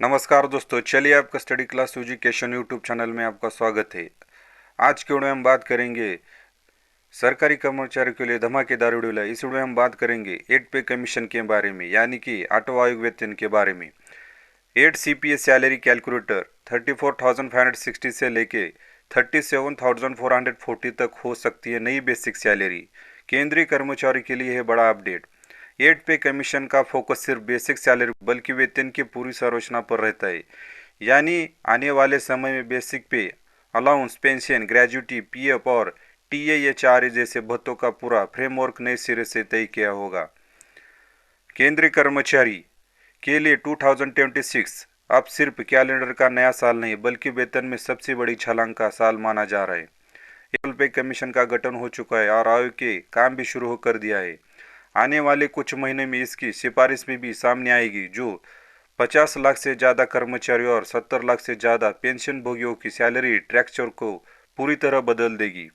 नमस्कार दोस्तों, चलिए आपका study class education YouTube channel में आपका स्वागत है। आज के वीडियो में हम बात करेंगे सरकारी कर्मचारियों के लिए धमाकेदार वीडियो है। इस वीडियो में हम बात करेंगे 8 पे कमीशन के बारे में, यानी कि आठवां आयोग वेतन के बारे में। 8 CPS सैलरी कैलकुलेटर 34,560 से लेके 37,440 तक हो सकती है नई बेसिक सैलरी। केंद्रीय कर्मचारी के लिए है बड़ा अपडेट। 8 पे कमीशन का फोकस सिर्फ बेसिक सैलरी बल्कि वेतन की पूरी संरचना पर रहता है। यानी आने वाले समय में बेसिक पे, अलाउंस, पेंशन, ग्रेजुटी, पीएफ और TAHRA जैसे भत्तों का पूरा फ्रेमवर्क नए सिरे से तय किया होगा। केंद्रीय कर्मचारी के लिए 2026 अब सिर्फ कैलेंडर का नया साल नहीं बल्कि वेतन में सबसे बड़ी छलांग का साल माना जा रहा है। एल पे कमीशन का गठन हो चुका है और आयोग के काम भी शुरू कर दिया है। आने वाले कुछ महीने में इसकी सिफारिश में भी सामने आएगी, जो 50 लाख से ज़्यादा कर्मचारियों और 70 लाख से ज़्यादा पेंशन भोगियों की सैलरी स्ट्रक्चर को पूरी तरह बदल देगी।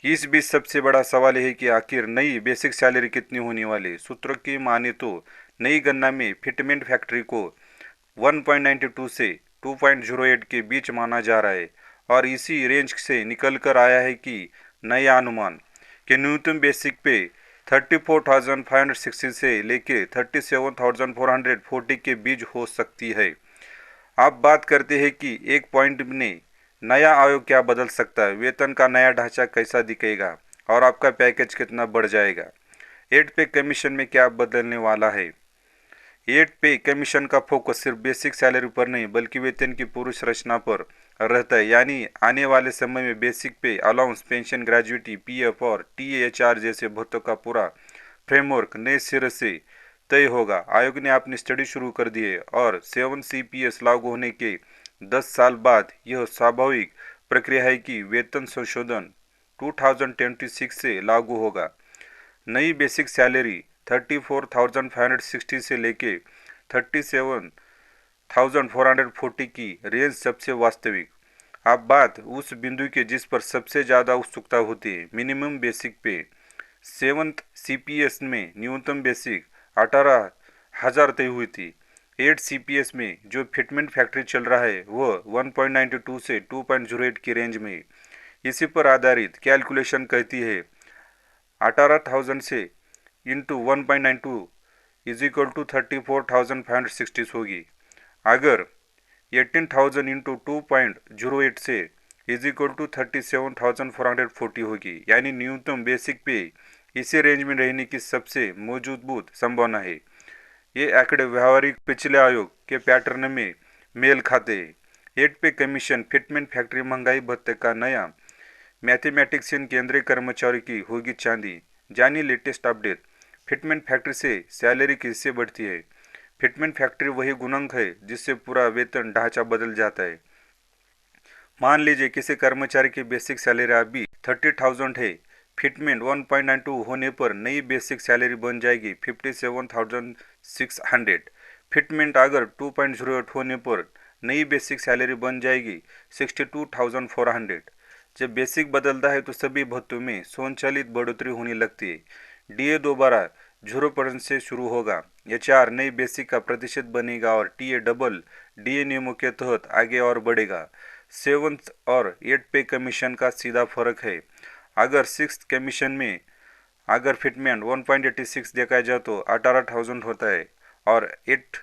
इस बीच सबसे बड़ा सवाल है कि आखिर नई बेसिक सैलरी कितनी होने वाली। सूत्रों की माने तो नई गणना में फिटमेंट फैक्ट्री को 1.92 से 2.08 के बीच माना जा रहा है और इसी रेंज से निकल कर आया है कि नया अनुमान कि न्यूनतम बेसिक पे 34,560 से लेके 37,440 के बीच हो सकती है। अब बात करते हैं कि एक पॉइंट ने नया आयोग क्या बदल सकता है, वेतन का नया ढांचा कैसा दिखेगा और आपका पैकेज कितना बढ़ जाएगा। 8 पे कमीशन में क्या बदलने वाला है। 8 पे कमीशन का फोकस सिर्फ बेसिक सैलरी पर नहीं बल्कि वेतन की पूरी संरचना पर रहता है। यानी आने वाले समय में बेसिक पे, अलाउंस, पेंशन, ग्रेजुटी, पीएफ और TAHR जैसे भत्तों का पूरा फ्रेमवर्क नए सिरे से तय होगा। आयोग ने अपनी स्टडी शुरू कर दी है और 7 CPS लागू होने के 10 साल बाद यह स्वाभाविक प्रक्रिया है कि वेतन संशोधन 2026 से लागू होगा। नई बेसिक सैलरी 34,560 से लेके 37,440 की रेंज सबसे वास्तविक। अब बात उस बिंदु की जिस पर सबसे ज़्यादा उत्सुकता होती है, मिनिमम बेसिक पे। 7th CPS में न्यूनतम बेसिक 18,000 तय हुई थी। 8 CPS में जो फिटमेंट फैक्ट्री चल रहा है वह 1.92 से 2.08 की रेंज में है। इसी पर आधारित कैलकुलेशन कहती है 18,000 से इंटू 1.92 इज इक्वल टू 34,560 होगी। अगर 18,000 इंटू 2.08 से इज इक्वल टू 37,440 होगी। यानी न्यूनतम बेसिक पे इसी रेंज में रहने की सबसे मजबूत संभावना है। ये आंकड़े व्यवहारिक पिछले आयोग के पैटर्न में मेल खाते हैं। 8 पे कमीशन फिटमेंट फैक्ट्री महंगाई भत्ते का नया मैथमेटिशियन केंद्रीय कर्मचारी की होगी चांदी। जानी लेटेस्ट अपडेट। फिटमेंट फैक्ट्री से सैलरी किससे बढ़ती है। फिटमेंट फैक्ट्री वही गुणांक है जिससे पूरा वेतन ढांचा बदल जाता है। मान लीजिए किसी कर्मचारी की बेसिक सैलरी अभी 30,000 है। फिटमेंट 1.92 होने पर नई बेसिक सैलरी बन जाएगी 57,600। फिटमेंट अगर 2.08 होने पर नई बेसिक सैलरी बन जाएगी 62,400। जब बेसिक बदलता है तो सभी भत्तों में स्वचालित बढ़ोतरी होने लगती है। DA दोबारा 0% से शुरू होगा। HR नई बेसिक का प्रतिशत बनेगा और TA डबल DA नियमों के तहत आगे और बढ़ेगा। 7th और 8 पे कमीशन का सीधा फर्क है। अगर 6th कमीशन में अगर फिटमेंट 1.86 देखा जाए तो 18,000 होता है और 8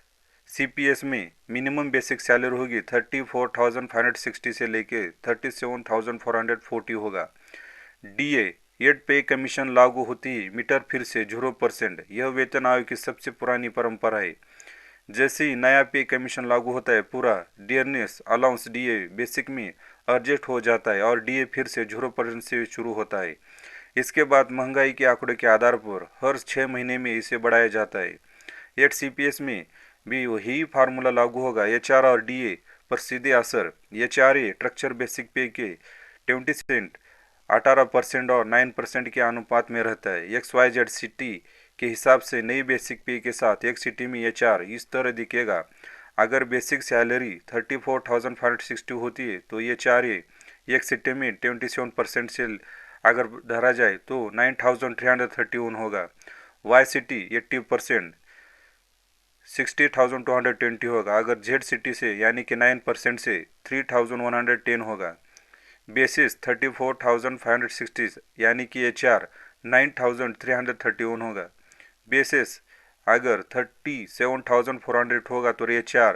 CPS में मिनिमम बेसिक सैलरी होगी 34,560 से लेके 37,440 होगा। DA 8 पे कमीशन लागू होती ही मीटर फिर से 0%। यह वेतन आयोग की सबसे पुरानी परंपरा है। जैसे ही नया पे कमीशन लागू होता है पूरा डियरनेस अलाउंस DA बेसिक में एडजस्ट हो जाता है और DA फिर से 0% से शुरू होता है। इसके बाद महंगाई के आंकड़े के आधार पर हर 6 महीने में इसे बढ़ाया जाता है। 8 CPS में भी वही फार्मूला लागू होगा। HR और DA पर सीधे असर। HRA स्ट्रक्चर बेसिक पे के 20% 18% और 9% के अनुपात में रहता है। XYZ सिटी के हिसाब से नई बेसिक पे के साथ एक सिटी में HR इस तरह दिखेगा। अगर बेसिक सैलरी 34,560 होती है तो HRA एक सिटी में 27% से अगर धरा जाए तो 9,331 होगा। YCT 80%, 60,220 होगा। अगर जेड सिटी से यानी कि 9% से 3,110 होगा। बेसिस 34,560 यानी कि HR 9,331 होगा। बेसिस अगर 37,400 होगा तो HR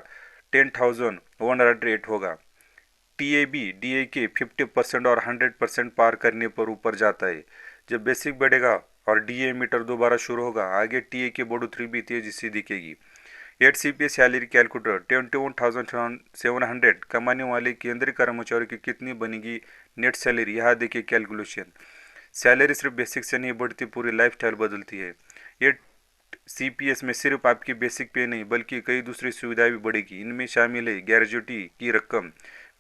10,108 होगा। DA के 50% और 100% पार करने पर ऊपर जाता है। जब बेसिक बढ़ेगा और DA मीटर दोबारा शुरू होगा, आगे TA की बढ़ोतरी भी तेजी से दिखेगी। 8 CPA सैलरी कैलकुलेटर 21,700 कमाने वाले केंद्रीय कर्मचारियों की कितनी बनेगी नेट सैलरी, यहाँ देखिए कैलकुलेशन। सैलरी सिर्फ बेसिक से नहीं बढ़ती, पूरी लाइफस्टाइल बदलती है। ये CPS में सिर्फ आपकी बेसिक पे नहीं बल्कि कई दूसरी सुविधाएं भी बढ़ेगी। इनमें शामिल है ग्रेजुएटी की रकम,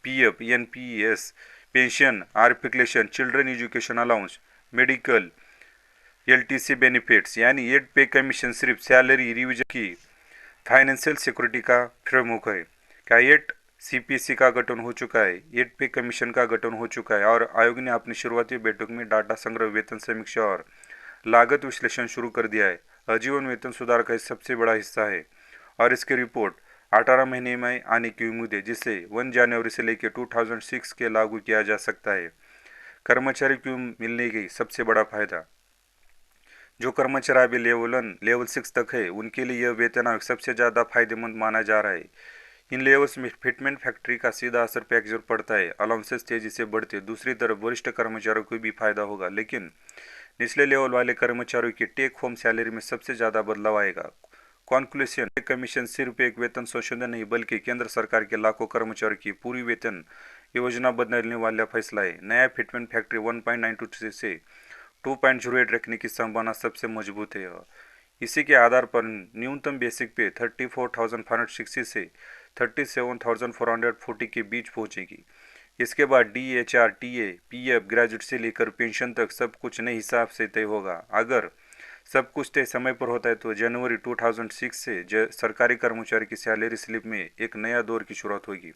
PF, NPS, pension, articulation, children education allowance, medical, LTC benefits. यानी ये पे कमीशन सिर्फ सैलरी रिविजन की फाइनेंशियल सिक्योरिटी का प्रमुख है। क्या 8 CPC का गठन हो चुका है? 8 पे कमीशन का गठन हो चुका है और आयोग ने अपनी शुरुआती बैठक में डाटा संग्रह, वेतन समीक्षा और लागत विश्लेषण शुरू कर दिया है। आजीवन वेतन सुधार का सबसे बड़ा हिस्सा है और इसकी रिपोर्ट 18 महीने में आने की उम्मीद है, जिसे 1 जनवरी से लेकर 2006 के लागू किया जा सकता है। कर्मचारी को मिलने की सबसे बड़ा फायदा। जो कर्मचारी अभी लेवल 6 तक है उनके लिए यह वेतन आयोग सबसे ज़्यादा फायदेमंद माना जा रहा है। इन लेवल्स में फिटमेंट फैक्ट्री का सीधा असर पैकेज पर पड़ता है। अलाउंसेस तेजी से बढ़ते। दूसरी तरफ वरिष्ठ कर्मचारियों को भी फायदा होगा, लेकिन निचले लेवल वाले कर्मचारियों की टेक होम सैलरी में सबसे ज़्यादा बदलाव आएगा। कॉन्क्लूशन, कमीशन सिर्फ एक वेतन संशोधन नहीं बल्कि केंद्र सरकार के लाखों कर्मचारियों की पूरी वेतन योजना बदलने वाला फैसला है। नया फिटमेंट फैक्ट्री 1.92 से 2.08 रखने की संभावना सबसे मजबूत है। इसी के आधार पर न्यूनतम बेसिक पे 34,560 से 37,440 के बीच पहुंचेगी। इसके बाद DHR, TA, PF, ग्रेजुएट से लेकर पेंशन तक सब कुछ नए हिसाब से तय होगा। अगर सब कुछ तय समय पर होता है तो जनवरी 2006 से सरकारी कर्मचारी की सैलरी स्लिप में एक नया दौर की शुरुआत होगी।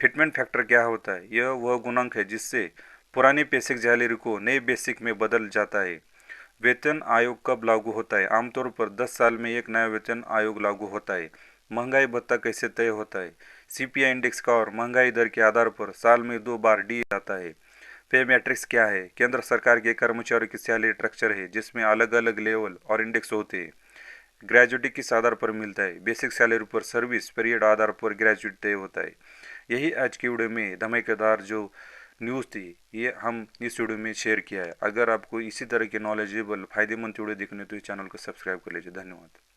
फिटमेंट फैक्टर क्या होता है? यह वह गुणांक है जिससे पुरानी बेसिक सैलरी को नए बेसिक में बदल जाता है। वेतन आयोग कब लागू होता है? आमतौर पर 10 साल में एक नया वेतन आयोग लागू होता है। महंगाई भत्ता कैसे तय होता है? CPI इंडेक्स का और महंगाई दर के आधार पर साल में 2 बार डी जाता है। पे मैट्रिक्स क्या है? केंद्र सरकार के कर्मचारियों की सैलरी स्ट्रक्चर है जिसमें अलग अलग लेवल और इंडेक्स होते हैं। ग्रेजुएटी किस आधार पर मिलता है? बेसिक सैलरी पर सर्विस पीरियड आधार पर ग्रेजुएट तय होता है। यही आज की वीडियो में धमाकेदार जो न्यूज़ थी ये हम इस वीडियो में शेयर किया है। अगर आपको इसी तरह के नॉलेजेबल फायदेमंद वीडियो देखने तो इस चैनल को सब्सक्राइब कर लीजिए। धन्यवाद।